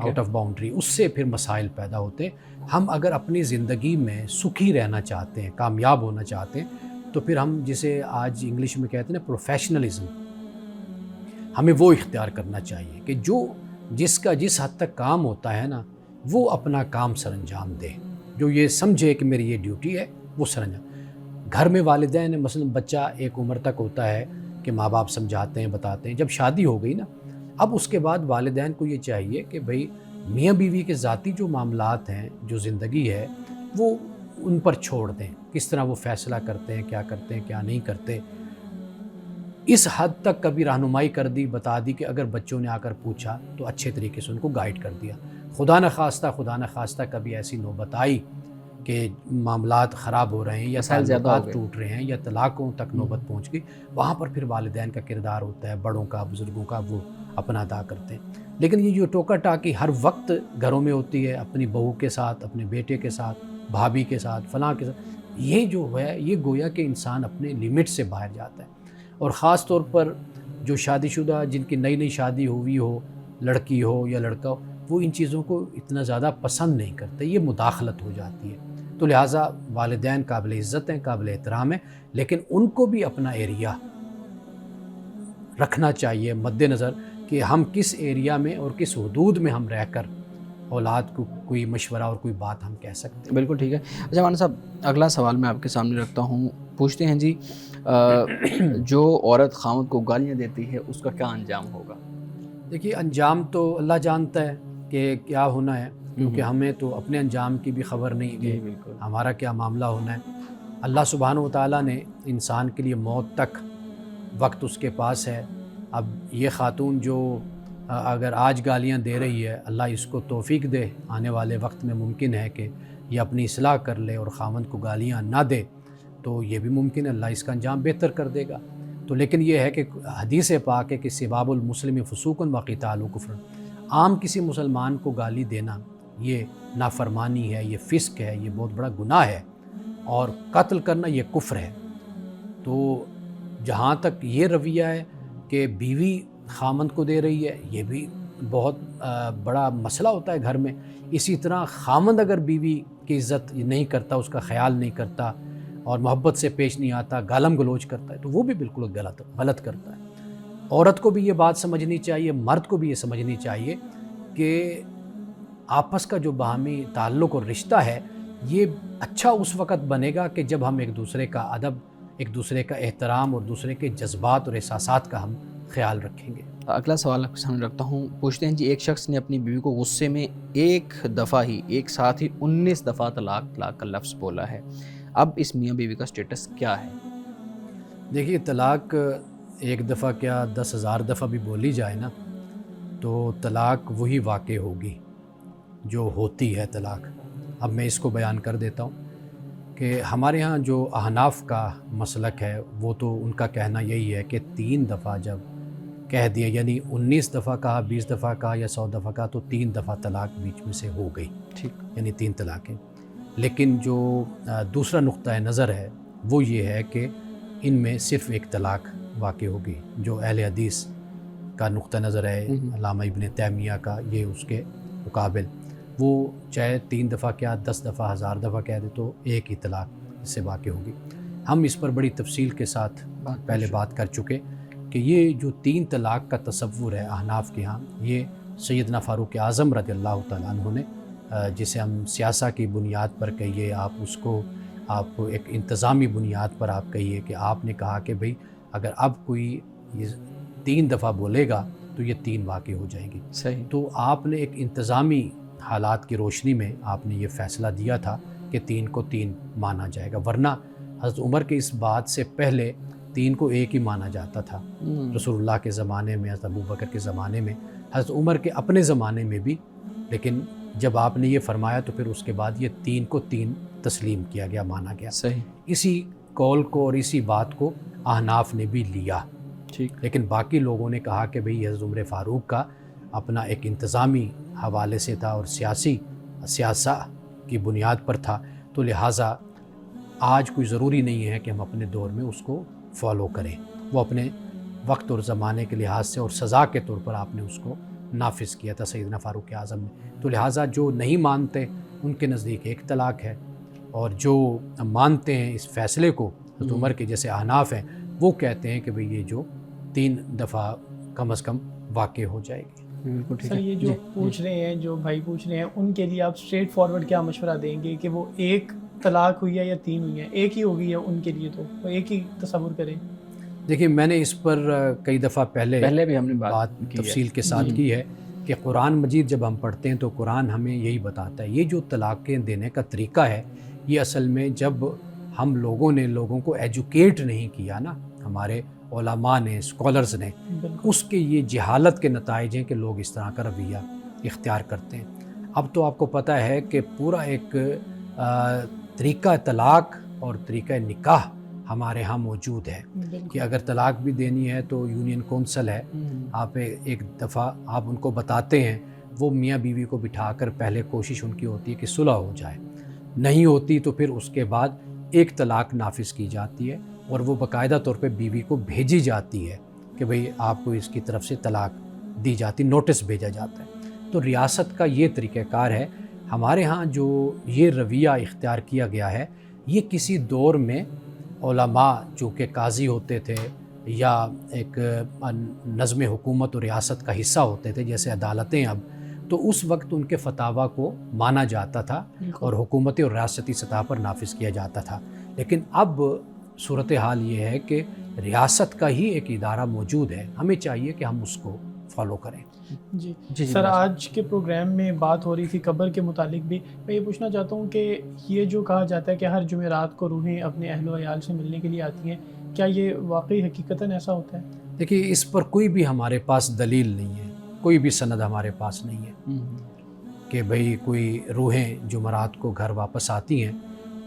out of boundary. اس سے پھر مسائل پیدا ہوتے ہیں. ہم اگر اپنی زندگی میں سکھی رہنا چاہتے ہیں, کامیاب ہونا چاہتے ہیں, تو پھر ہم جسے آج انگلش میں کہتے ہیں نا پروفیشنلزم, ہمیں وہ اختیار کرنا چاہیے کہ جس کا جس حد تک کام ہوتا ہے نا, وہ اپنا کام سر انجام دے. جو یہ سمجھے کہ میری یہ ڈیوٹی ہے, وہ سر انجام. گھر میں والدین, مثلا بچہ ایک عمر تک ہوتا ہے کہ ماں باپ سمجھاتے ہیں, بتاتے ہیں. جب شادی ہو گئی نا, اب اس کے بعد والدین کو یہ چاہیے کہ بھئی میاں بیوی کے ذاتی جو معاملات ہیں, جو زندگی ہے, وہ ان پر چھوڑ دیں. کس طرح وہ فیصلہ کرتے ہیں, کیا نہیں کرتے, اس حد تک کبھی رہنمائی کر دی, بتا دی کہ اگر بچوں نے آ کر پوچھا تو اچھے طریقے سے ان کو گائیڈ کر دیا. خدا نخواستہ کبھی ایسی نوبت آئی کہ معاملات خراب ہو رہے ہیں, یا تعلقات ٹوٹ رہے ہیں, یا طلاقوں تک نوبت پہنچ گئی, وہاں پر پھر والدین کا کردار ہوتا ہے, بڑوں کا, بزرگوں کا, وہ اپنا ادا کرتے ہیں. لیکن یہ جو ٹوکا ٹاکی ہر وقت گھروں میں ہوتی ہے, اپنی بہو کے ساتھ, اپنے بیٹے کے ساتھ, بھابھی کے ساتھ, فلاں کے ساتھ, یہ جو ہے یہ گویا کہ انسان اپنے لمٹ سے باہر جاتا ہے. اور خاص طور پر جو شادی شدہ, جن کی نئی شادی ہوئی ہو, لڑکی ہو یا لڑکا ہو, وہ ان چیزوں کو اتنا زیادہ پسند نہیں کرتے, یہ مداخلت ہو جاتی ہے. تو لہٰذا والدین قابل عزت ہیں, قابل احترام ہیں, لیکن ان کو بھی اپنا ایریا رکھنا چاہیے مد نظر کہ ہم کس ایریا میں اور کس حدود میں ہم رہ کر اولاد کو کوئی مشورہ اور کوئی بات ہم کہہ سکتے ہیں. بالکل ٹھیک ہے. اچھا مولانا صاحب, اگلا سوال میں آپ کے سامنے رکھتا ہوں. پوچھتے ہیں جی, جو عورت خاوند کو گالیاں دیتی ہے اس کا کیا انجام ہوگا؟ دیکھیے, انجام تو اللہ جانتا ہے کہ کیا ہونا ہے, کیونکہ ہمیں تو اپنے انجام کی بھی خبر نہیں کہ ہمارا کیا معاملہ ہونا ہے. اللہ سبحانہ و تعالیٰ نے انسان کے لیے موت تک وقت اس کے پاس ہے. اب یہ خاتون جو اگر آج گالیاں دے رہی ہے, اللہ اس کو توفیق دے, آنے والے وقت میں ممکن ہے کہ یہ اپنی اصلاح کر لے اور خاوند کو گالیاں نہ دے, تو یہ بھی ممکن ہے, اللہ اس کا انجام بہتر کر دے گا. تو لیکن یہ ہے کہ حدیث پاک ہے کہ سباب المسلم فسوق و قتال کفر, عام کسی مسلمان کو گالی دینا یہ نافرمانی ہے, یہ فسق ہے, یہ بہت بڑا گناہ ہے, اور قتل کرنا یہ کفر ہے. تو جہاں تک یہ رویہ ہے کہ بیوی خامند کو دے رہی ہے, یہ بھی بہت بڑا مسئلہ ہوتا ہے گھر میں. اسی طرح خامند اگر بیوی کی عزت نہیں کرتا, اس کا خیال نہیں کرتا اور محبت سے پیش نہیں آتا, گالم گلوچ کرتا ہے, تو وہ بھی بالکل غلط کرتا ہے. عورت کو بھی یہ بات سمجھنی چاہیے, مرد کو بھی یہ سمجھنی چاہیے کہ آپس کا جو باہمی تعلق اور رشتہ ہے, یہ اچھا اس وقت بنے گا کہ جب ہم ایک دوسرے کا ادب ایک دوسرے کا احترام اور دوسرے کے جذبات اور احساسات کا ہم خیال رکھیں گے۔ اگلا سوال آپ کے سامنے رکھتا ہوں، پوچھتے ہیں جی، ایک شخص نے اپنی بیوی کو غصے میں ایک دفعہ ہی ایک ساتھ ہی 19 دفعہ طلاق کا لفظ بولا ہے، اب اس میاں بیوی کا سٹیٹس کیا ہے؟ دیکھیے، طلاق ایک دفعہ کیا 10,000 دفعہ بھی بولی جائے نا تو طلاق وہی واقع ہوگی جو ہوتی ہے طلاق۔ اب میں اس کو بیان کر دیتا ہوں کہ ہمارے ہاں جو احناف کا مسلک ہے وہ تو ان کا کہنا یہی ہے کہ 3 دفعہ جب کہہ دیا، یعنی 19 دفعہ کہا، 20 دفعہ کہا یا 100 دفعہ کہا، تو 3 دفعہ طلاق بیچ میں سے ہو گئی، ٹھیک، یعنی 3 طلاقیں۔ لیکن جو دوسرا نقطہ نظر ہے وہ یہ ہے کہ ان میں صرف ایک طلاق واقع ہوگی، جو اہل حدیث کا نقطہ نظر ہے، علامہ ابن تیمیہ کا، یہ اس کے مقابل وہ چاہے 3 دفعہ کیا 10 دفعہ 1000 دفعہ کہہ دے تو ایک ہی طلاق اس سے واقع ہوگی۔ ہم اس پر بڑی تفصیل کے ساتھ پہلے بات کر چکے کہ یہ جو 3 طلاق کا تصور ہے احناف کے ہاں، یہ سیدنا فاروق اعظم رضی اللہ تعالیٰ عنہ نے، جسے ہم سیاسہ کی بنیاد پر کہیے، آپ ایک انتظامی بنیاد پر آپ کہیے کہ آپ نے کہا کہ بھئی اگر اب کوئی یہ 3 دفعہ بولے گا تو یہ 3 واقع ہو جائیں گی۔ صحیح، تو آپ نے ایک انتظامی حالات کی روشنی میں آپ نے یہ فیصلہ دیا تھا کہ 3 کو 3 مانا جائے گا، ورنہ حضرت عمر کے اس بات سے پہلے 3 کو 1 ہی مانا جاتا تھا۔ رسول اللہ کے زمانے میں، حضرت ابوبکر کے زمانے میں، حضرت عمر کے اپنے زمانے میں بھی، لیکن جب آپ نے یہ فرمایا تو پھر اس کے بعد یہ 3 کو 3 تسلیم کیا گیا، مانا گیا۔ صحیح، اسی قول کو اور اسی بات کو احناف نے بھی لیا، ٹھیک، لیکن باقی لوگوں نے کہا کہ بھئی حضرت عمر فاروق کا اپنا ایک انتظامی حوالے سے تھا اور سیاسہ کی بنیاد پر تھا، تو لہٰذا آج کوئی ضروری نہیں ہے کہ ہم اپنے دور میں اس کو فالو کریں۔ وہ اپنے وقت اور زمانے کے لحاظ سے اور سزا کے طور پر آپ نے اس کو نافذ کیا تھا سیدنا فاروق اعظم نے، تو لہٰذا جو نہیں مانتے ان کے نزدیک ایک طلاق ہے، اور جو مانتے ہیں اس فیصلے کو حضرت عمر کے جیسے احناف ہیں، وہ کہتے ہیں کہ بھئی یہ جو 3 دفعہ کم از کم واقع ہو جائے گی۔ بالکل ٹھیک سر، ہے۔ یہ جو پوچھ رہے ہیں، جو بھائی پوچھ رہے ہیں، ان کے لیے آپ اسٹریٹ فارورڈ کیا مشورہ دیں گے کہ وہ 1 طلاق ہوئی ہے یا 3 ہوئی ہیں؟ 1 ہی ہوگی ہے ان کے لیے، تو وہ 1 ہی تصور کریں۔ دیکھیے، میں نے اس پر کئی دفعہ پہلے بھی ہم نے بات کی ہے، تفصیل کے ساتھ کی ہے کہ قرآن مجید جب ہم پڑھتے ہیں تو قرآن ہمیں یہی بتاتا ہے، یہ جو طلاقیں دینے کا طریقہ ہے، یہ اصل میں جب ہم لوگوں نے لوگوں کو ایجوکیٹ نہیں کیا نا، ہمارے علماء نے، اسکالرز نے، اس کے یہ جہالت کے نتائج ہیں کہ لوگ اس طرح کا رویہ اختیار کرتے ہیں۔ اب تو آپ کو پتہ ہے کہ پورا ایک طریقہ طلاق اور طریقہ نکاح ہمارے ہاں موجود ہے کہ اگر طلاق بھی دینی ہے تو یونین کونسل ہے، آپ ایک دفعہ آپ ان کو بتاتے ہیں، وہ میاں بیوی کو بٹھا کر پہلے کوشش ان کی ہوتی ہے کہ صلح ہو جائے، نہیں ہوتی تو پھر اس کے بعد ایک طلاق نافذ کی جاتی ہے اور وہ باقاعدہ طور پہ بیوی کو بھیجی جاتی ہے کہ بھئی آپ کو اس کی طرف سے طلاق دی جاتی، نوٹس بھیجا جاتا ہے۔ تو ریاست کا یہ طریقہ کار ہے۔ ہمارے ہاں جو یہ رویہ اختیار کیا گیا ہے، یہ کسی دور میں علماء جو کہ قاضی ہوتے تھے یا ایک نظم حکومت اور ریاست کا حصہ ہوتے تھے جیسے عدالتیں اب، تو اس وقت ان کے فتاویٰ کو مانا جاتا تھا اور حکومتی اور ریاستی سطح پر نافذ کیا جاتا تھا۔ لیکن اب صورتحال یہ ہے کہ ریاست کا ہی ایک ادارہ موجود ہے، ہمیں چاہیے کہ ہم اس کو فالو کریں۔ جی سر، آج کے پروگرام میں بات ہو رہی تھی قبر کے متعلق بھی، میں یہ پوچھنا چاہتا ہوں کہ یہ جو کہا جاتا ہے کہ ہر جمعرات کو روحیں اپنے اہل و عیال سے ملنے کے لیے آتی ہیں، کیا یہ واقعی حقیقتاً ایسا ہوتا ہے؟ دیکھیے، اس پر کوئی بھی ہمارے پاس دلیل نہیں ہے، کوئی بھی سند ہمارے پاس نہیں ہے کہ بھئی کوئی روحیں جمعرات کو گھر واپس آتی ہیں،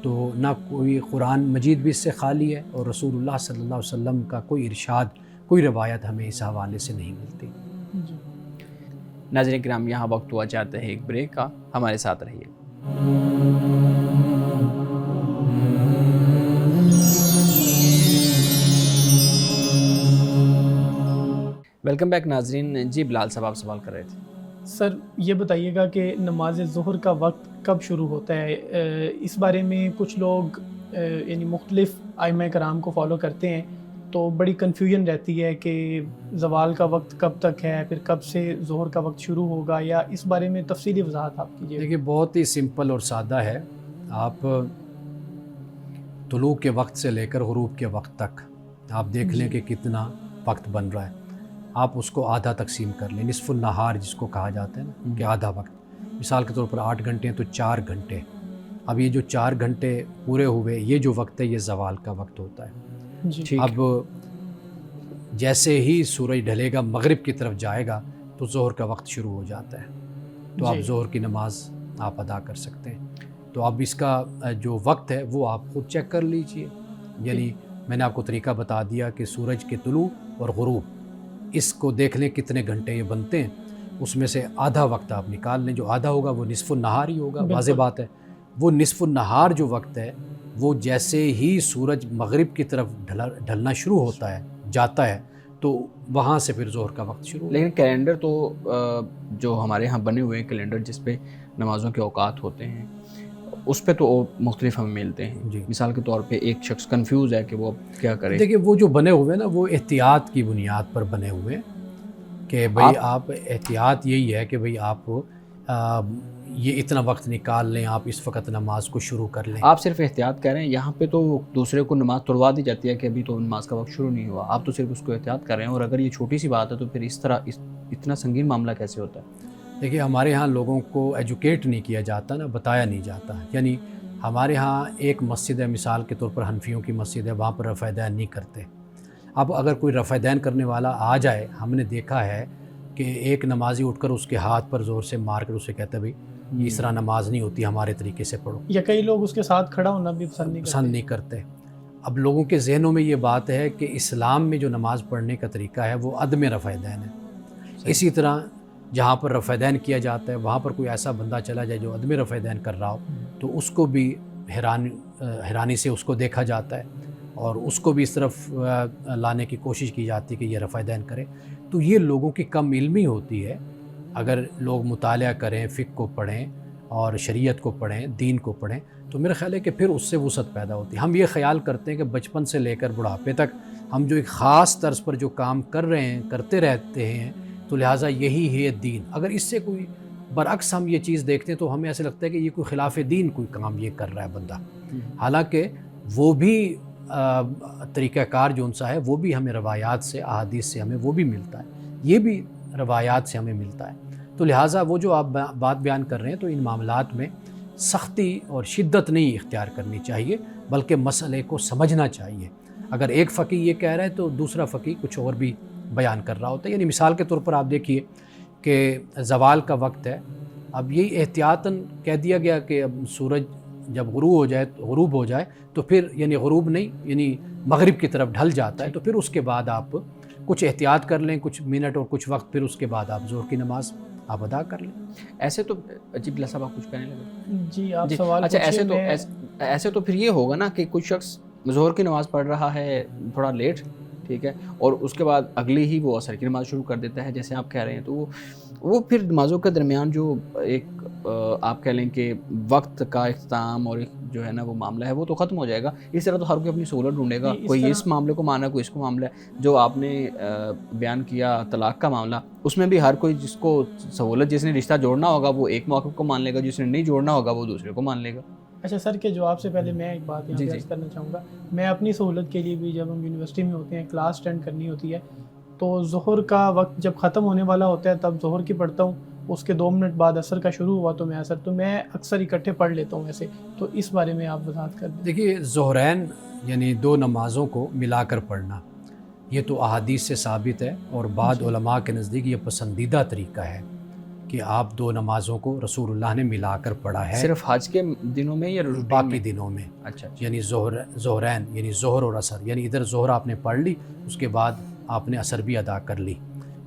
تو نہ کوئی قرآن مجید بھی اس سے خالی ہے اور رسول اللہ صلی اللہ علیہ وسلم کا کوئی ارشاد، کوئی روایت ہمیں اس حوالے سے نہیں ملتی۔ جی ناظرین کرام، یہاں وقت ہوا چاہتے ہیں ایک بریک کا، ہمارے ساتھ رہیے۔ ویلکم بیک ناظرین۔ جی بلال صاحب، آپ سوال کر رہے تھے۔ سر، یہ بتائیے گا کہ نماز ظہر کا وقت کب شروع ہوتا ہے؟ اس بارے میں کچھ لوگ یعنی مختلف ائمہ کرام کو فالو کرتے ہیں، تو بڑی کنفیوژن رہتی ہے کہ زوال کا وقت کب تک ہے، پھر کب سے ظہر کا وقت شروع ہوگا، یا اس بارے میں تفصیلی وضاحت آپ کیجیے۔ دیکھیے، بہت ہی سمپل اور سادہ ہے۔ آپ طلوع کے وقت سے لے کر غروب کے وقت تک آپ دیکھ لیں کہ کتنا وقت بن رہا ہے. آپ اس کو آدھا تقسیم کر لیں, نصف النہار جس کو کہا جاتا ہے نا, کہ آدھا وقت, مثال کے طور پر 8 گھنٹے ہیں تو 4 گھنٹے. اب یہ جو 4 گھنٹے پورے ہوئے, یہ جو وقت ہے یہ زوال کا وقت ہوتا ہے. جی. اب جیسے ہی سورج ڈھلے گا, مغرب کی طرف جائے گا, تو ظہر کا وقت شروع ہو جاتا ہے. تو آپ ظہر کی نماز آپ ادا کر سکتے ہیں. تو اب اس کا جو وقت ہے وہ آپ خود چیک کر لیجئے. یعنی میں نے آپ کو طریقہ بتا دیا کہ سورج کے طلوع اور غروب, اس کو دیکھ لیں کتنے گھنٹے یہ بنتے ہیں, اس میں سے آدھا وقت آپ نکال لیں. جو آدھا ہوگا وہ نصف النہار ہی ہوگا. واضح بات ہے, وہ نصف النہار جو وقت ہے وہ جیسے ہی سورج مغرب کی طرف ڈھلنا شروع ہوتا ہے, جاتا ہے, تو وہاں سے پھر ظہر کا وقت شروع. لیکن کیلنڈر تو جو ہمارے ہاں بنے ہوئے ہیں کیلنڈر جس پہ نمازوں کے اوقات ہوتے ہیں, اس پہ تو مختلف ہمیں ملتے ہیں. جی. مثال کے طور پہ ایک شخص کنفیوز ہے کہ وہ کیا کرے. دیکھیے وہ جو بنے ہوئے ہیں نا, وہ احتیاط کی بنیاد پر بنے ہوئے ہیں کہ بھئی آپ احتیاط یہی ہے کہ بھئی آپ یہ اتنا وقت نکال لیں, آپ اس وقت نماز کو شروع کر لیں. آپ صرف احتیاط کر رہے ہیں. یہاں پہ تو دوسرے کو نماز توڑوا دی جاتی ہے کہ ابھی تو نماز کا وقت شروع نہیں ہوا, آپ تو صرف اس کو احتیاط کر رہے ہیں. اور اگر یہ چھوٹی سی بات ہے تو پھر اس طرح اتنا سنگین معاملہ کیسے ہوتا ہے؟ دیکھیے ہمارے ہاں لوگوں کو ایجوکیٹ نہیں کیا جاتا نا, بتایا نہیں جاتا. یعنی ہمارے ہاں ایک مسجد ہے, مثال کے طور پر حنفیوں کی مسجد ہے, وہاں پر رفع دین نہیں کرتے. اب اگر کوئی رفع دین کرنے والا آ جائے, ہم نے دیکھا ہے کہ ایک نمازی اٹھ کر اس کے ہاتھ پر زور سے مار کر اسے کہتا ہے بھئی اس طرح نماز نہیں ہوتی, ہمارے طریقے سے پڑھو. یا کئی لوگ اس کے ساتھ کھڑا ہونا بھی پسند نہیں کرتے. اب لوگوں کے ذہنوں میں یہ بات ہے کہ اسلام میں جو نماز پڑھنے کا طریقہ ہے وہ عدم رفع دین ہے. اسی طرح جہاں پر رفع دین کیا جاتا ہے وہاں پر کوئی ایسا بندہ چلا جائے جو عدم رفع دین کر رہا ہو, تو اس کو بھی حیرانی سے اس کو دیکھا جاتا ہے اور اس کو بھی اس طرف لانے کی کوشش کی جاتی ہے کہ یہ رفع دین کرے. تو یہ لوگوں کی کم علمی ہوتی ہے. اگر لوگ مطالعہ کریں, فقہ کو پڑھیں اور شریعت کو پڑھیں, دین کو پڑھیں, تو میرا خیال ہے کہ پھر اس سے وسعت پیدا ہوتی ہے. ہم یہ خیال کرتے ہیں کہ بچپن سے لے کر بڑھاپے تک ہم جو ایک خاص طرز پر جو کام کر رہے ہیں, کرتے رہتے ہیں, تو لہٰذا یہی ہے دین. اگر اس سے کوئی برعکس ہم یہ چیز دیکھتے ہیں تو ہمیں ایسے لگتا ہے کہ یہ کوئی خلاف دین کوئی کام یہ کر رہا ہے بندہ. حالانکہ وہ بھی طریقہ کار جو ان سا ہے وہ بھی ہمیں روایات سے, احادیث سے ہمیں وہ بھی ملتا ہے, یہ بھی روایات سے ہمیں ملتا ہے. تو لہٰذا وہ جو آپ بات بیان کر رہے ہیں, تو ان معاملات میں سختی اور شدت نہیں اختیار کرنی چاہیے, بلکہ مسئلے کو سمجھنا چاہیے. اگر ایک فقیہ یہ کہہ رہا ہے تو دوسرا فقیہ کچھ اور بھی بیان کر رہا ہوتا ہے. یعنی مثال کے طور پر آپ دیکھیے کہ زوال کا وقت ہے, اب یہی احتیاطاً کہہ دیا گیا کہ اب سورج جب غروب ہو جائے تو پھر, یعنی غروب نہیں, یعنی مغرب کی طرف ڈھل جاتا ہے, تو پھر اس کے بعد آپ کچھ احتیاط کر لیں, کچھ منٹ اور کچھ وقت, پھر اس کے بعد آپ ظہر کی نماز آپ ادا کر لیں. ایسے تو عجیب لسا آپ کچھ کہنے لگے. جی آپ سوال اچھا, ایسے تو پھر یہ ہوگا نا کہ کوئی شخص ظہر کی نماز پڑھ رہا ہے تھوڑا لیٹ, ٹھیک ہے, اور اس کے بعد اگلی ہی وہ عصر کی نماز شروع کر دیتا ہے جیسے آپ کہہ رہے ہیں, تو وہ پھر نمازوں کے درمیان جو ایک آپ کہہ لیں کہ وقت کا اختتام اور جو ہے نا وہ معاملہ ہے وہ تو ختم ہو جائے گا. اس طرح تو ہر کوئی اپنی سہولت ڈھونڈے گا, کوئی اس معاملے کو مانا, کوئی اس کو معاملہ ہے. جو آپ نے بیان کیا طلاق کا معاملہ, اس میں بھی ہر کوئی جس کو سہولت, جس نے رشتہ جوڑنا ہوگا وہ ایک موقف کو مان لے گا, جس نے نہیں جوڑنا ہوگا وہ دوسرے کو مان لے گا. اچھا سر کے جواب سے پہلے میں ایک بات یہاں پہ عرض کرنا چاہوں گا. میں اپنی سہولت کے لیے بھی جب ہم یونیورسٹی میں ہوتے ہیں, کلاس اٹینڈ کرنی ہوتی ہے, تو ظہر کا وقت جب ختم ہونے والا ہوتا ہے تب ظہر کی پڑھتا ہوں, اس کے 2 منٹ بعد عصر کا شروع ہوا تو میں عصر, تو میں اکثر اکٹھے پڑھ لیتا ہوں ایسے. تو اس بارے میں آپ وضاحت کر دیں. دیکھیے ظہرین یعنی 2 نمازوں کو ملا کر پڑھنا, یہ تو احادیث سے ثابت ہے, اور بعض علماء کے نزدیک یہ پسندیدہ طریقہ ہے کہ آپ 2 نمازوں کو رسول اللہ نے ملا کر پڑھا ہے. صرف حج کے دنوں میں یا باقی دنوں میں؟ اچھا, یعنی ظہرین یعنی ظہر اور عصر, یعنی ادھر ظہر آپ نے پڑھ لی, اس کے بعد آپ نے عصر بھی ادا کر لی.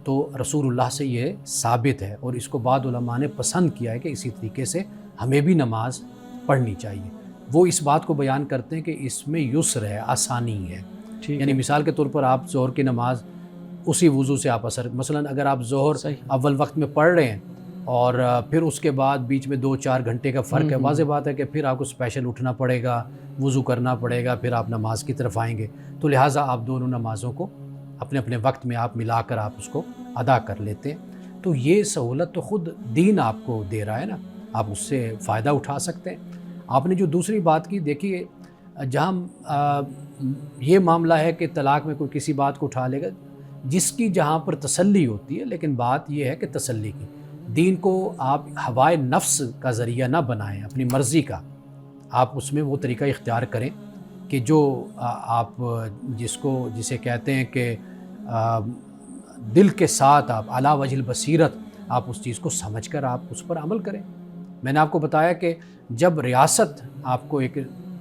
تو رسول اللہ سے یہ ثابت ہے, اور اس کو بعض علماء نے پسند کیا ہے کہ اسی طریقے سے ہمیں بھی نماز پڑھنی چاہیے. وہ اس بات کو بیان کرتے ہیں کہ اس میں یسر ہے, آسانی ہے. یعنی مثال کے طور پر آپ ظہر کی نماز اسی وضو سے آپ عصر, مثلا اگر آپ ظہر اول وقت میں پڑھ رہے ہیں اور پھر اس کے بعد بیچ میں 2-4 گھنٹے کا فرق ہے, واضح بات ہے کہ پھر آپ کو اسپیشل اٹھنا پڑے گا, وضو کرنا پڑے گا, پھر آپ نماز کی طرف آئیں گے. تو لہٰذا آپ دونوں نمازوں کو اپنے اپنے وقت میں آپ ملا کر آپ اس کو ادا کر لیتے ہیں. تو یہ سہولت تو خود دین آپ کو دے رہا ہے نا, آپ اس سے فائدہ اٹھا سکتے ہیں. آپ نے جو دوسری بات کی, دیکھیے جہاں یہ معاملہ ہے کہ طلاق میں کوئی کسی بات کو اٹھا لے گا جس کی جہاں پر تسلی ہوتی ہے، لیکن بات یہ ہے کہ تسلی کی، دین کو آپ ہوائے نفس کا ذریعہ نہ بنائیں، اپنی مرضی کا آپ اس میں وہ طریقہ اختیار کریں کہ جو آپ جسے کہتے ہیں کہ دل کے ساتھ آپ علی وجہ البصیرت آپ اس چیز کو سمجھ کر آپ اس پر عمل کریں۔ میں نے آپ کو بتایا کہ جب ریاست آپ کو ایک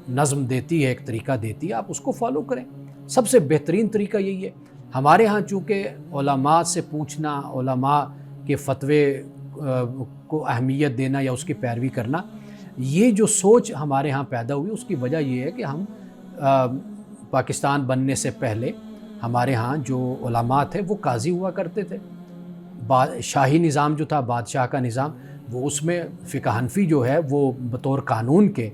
نظم دیتی ہے، ایک طریقہ دیتی ہے، آپ اس کو فالو کریں۔ سب سے بہترین طریقہ یہی ہے۔ ہمارے ہاں چونکہ علماء سے پوچھنا، علماء کے فتوے کو اہمیت دینا یا اس کی پیروی کرنا، یہ جو سوچ ہمارے ہاں پیدا ہوئی، اس کی وجہ یہ ہے کہ ہم پاکستان بننے سے پہلے ہمارے ہاں جو علماء تھے وہ قاضی ہوا کرتے تھے۔ شاہی نظام جو تھا، بادشاہ کا نظام، وہ اس میں فقہ حنفی جو ہے وہ بطور قانون کے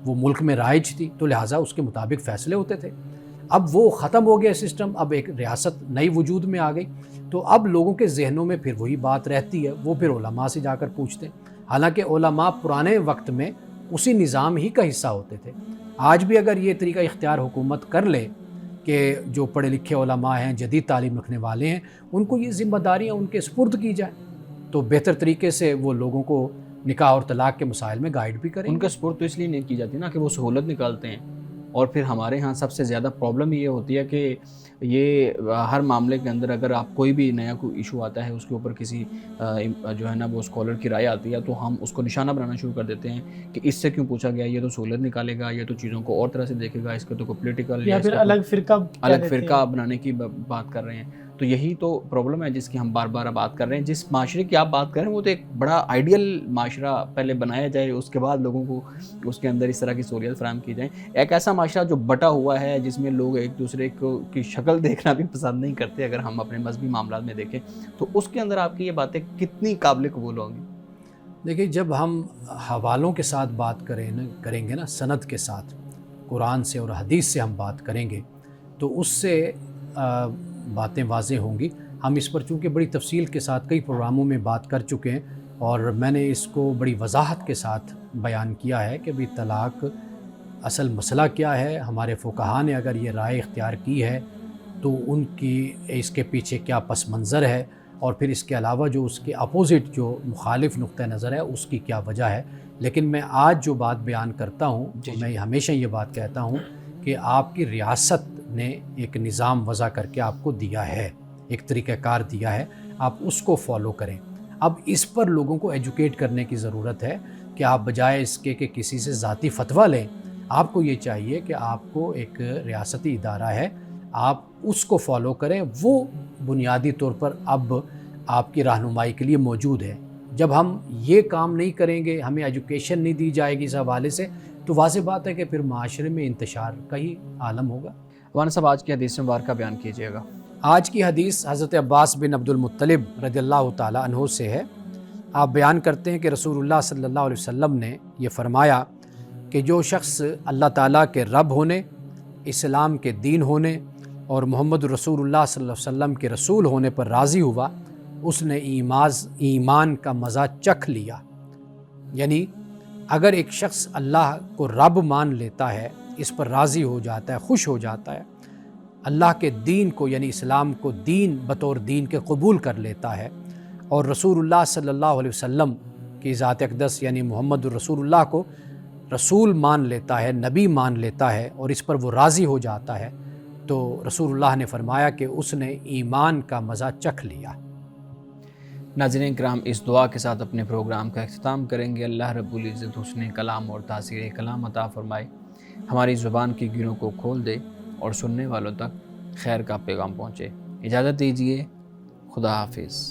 وہ ملک میں رائج تھی، تو لہٰذا اس کے مطابق فیصلے ہوتے تھے۔ اب وہ ختم ہو گیا سسٹم، اب ایک ریاست نئی وجود میں آ گئی، تو اب لوگوں کے ذہنوں میں پھر وہی بات رہتی ہے، وہ پھر علماء سے جا کر پوچھتے ہیں۔ حالانکہ علماء پرانے وقت میں اسی نظام ہی کا حصہ ہوتے تھے۔ آج بھی اگر یہ طریقہ اختیار حکومت کر لے کہ جو پڑھے لکھے علماء ہیں، جدید تعلیم رکھنے والے ہیں، ان کو یہ ذمہ داریاں ان کے سپرد کی جائیں، تو بہتر طریقے سے وہ لوگوں کو نکاح اور طلاق کے مسائل میں گائیڈ بھی کریں۔ ان کا سپورٹ تو اس لیے نہیں کی جاتی نا کہ وہ سہولت نکالتے ہیں، اور پھر ہمارے ہاں سب سے زیادہ پرابلم یہ ہوتی ہے کہ یہ ہر معاملے کے اندر اگر آپ کوئی بھی نیا کوئی ایشو آتا ہے، اس کے اوپر کسی جو ہے نا وہ اسکالر کی رائے آتی ہے، تو ہم اس کو نشانہ بنانا شروع کر دیتے ہیں کہ اس سے کیوں پوچھا گیا، یہ تو سہولت نکالے گا، یہ تو چیزوں کو اور طرح سے دیکھے گا، اس کے تو کوئی پولیٹیکل یا پھر الگ فرقہ بنانے کی بات کر رہے ہیں۔ تو یہی تو پرابلم ہے جس کی ہم بار بار بات کر رہے ہیں۔ جس معاشرے کی آپ بات کر رہے ہیں وہ تو ایک بڑا آئیڈیل معاشرہ پہلے بنایا جائے، اس کے بعد لوگوں کو اس کے اندر اس طرح کی سہولیات فراہم کی جائیں۔ ایک ایسا معاشرہ جو بٹا ہوا ہے، جس میں لوگ ایک دوسرے کی شکل دیکھنا بھی پسند نہیں کرتے، اگر ہم اپنے مذہبی معاملات میں دیکھیں تو اس کے اندر آپ کی یہ باتیں کتنی قابل قبول ہوں گی؟ دیکھیے، جب ہم حوالوں کے ساتھ بات کریں گے نا، سند کے ساتھ، قرآن سے اور حدیث سے ہم بات کریں گے، تو اس سے باتیں واضح ہوں گی۔ ہم اس پر چونکہ بڑی تفصیل کے ساتھ کئی پروگراموں میں بات کر چکے ہیں، اور میں نے اس کو بڑی وضاحت کے ساتھ بیان کیا ہے کہ بھی طلاق اصل مسئلہ کیا ہے۔ ہمارے فقہاء نے اگر یہ رائے اختیار کی ہے تو ان کی اس کے پیچھے کیا پس منظر ہے، اور پھر اس کے علاوہ جو اس کے اپوزٹ جو مخالف نقطہ نظر ہے اس کی کیا وجہ ہے۔ لیکن میں آج جو بات بیان کرتا ہوں، میں ہمیشہ یہ بات کہتا ہوں کہ آپ کی ریاست نے ایک نظام وضع کر کے آپ کو دیا ہے، ایک طریقہ کار دیا ہے، آپ اس کو فالو کریں۔ اب اس پر لوگوں کو ایجوکیٹ کرنے کی ضرورت ہے کہ آپ بجائے اس کے کہ کسی سے ذاتی فتویٰ لیں، آپ کو یہ چاہیے کہ آپ کو ایک ریاستی ادارہ ہے، آپ اس کو فالو کریں، وہ بنیادی طور پر اب آپ کی رہنمائی کے لیے موجود ہے۔ جب ہم یہ کام نہیں کریں گے، ہمیں ایجوکیشن نہیں دی جائے گی اس حوالے سے، تو واضح بات ہے کہ پھر معاشرے میں انتشار کا ہی عالم ہوگا۔ مولانا صاحب، آج کی حدیث مبارکہ بیان کیجیے گا۔ آج کی حدیث حضرت عباس بن عبد المطلب رضی اللہ تعالیٰ عنہ سے ہے۔ آپ بیان کرتے ہیں کہ رسول اللہ صلی اللہ علیہ وسلم نے یہ فرمایا کہ جو شخص اللہ تعالیٰ کے رب ہونے، اسلام کے دین ہونے اور محمد رسول اللہ صلی اللہ علیہ وسلم کے رسول ہونے پر راضی ہوا، اس نے ایمان کا مزہ چکھ لیا۔ یعنی اگر ایک شخص اللہ کو رب مان لیتا ہے، اس پر راضی ہو جاتا ہے، خوش ہو جاتا ہے، اللہ کے دین کو یعنی اسلام کو دین بطور دین کے قبول کر لیتا ہے، اور رسول اللہ صلی اللہ علیہ وسلم کی ذات اقدس یعنی محمد رسول اللہ کو رسول مان لیتا ہے، نبی مان لیتا ہے، اور اس پر وہ راضی ہو جاتا ہے، تو رسول اللہ نے فرمایا کہ اس نے ایمان کا مزہ چکھ لیا۔ ناظرین کرام، اس دعا کے ساتھ اپنے پروگرام کا اختتام کریں گے۔ اللہ رب العزت حسن کلام اور تاثیر کلام عطا فرمائے، ہماری زبان کی گروں کو کھول دے اور سننے والوں تک خیر کا پیغام پہنچے۔ اجازت دیجیے، خدا حافظ۔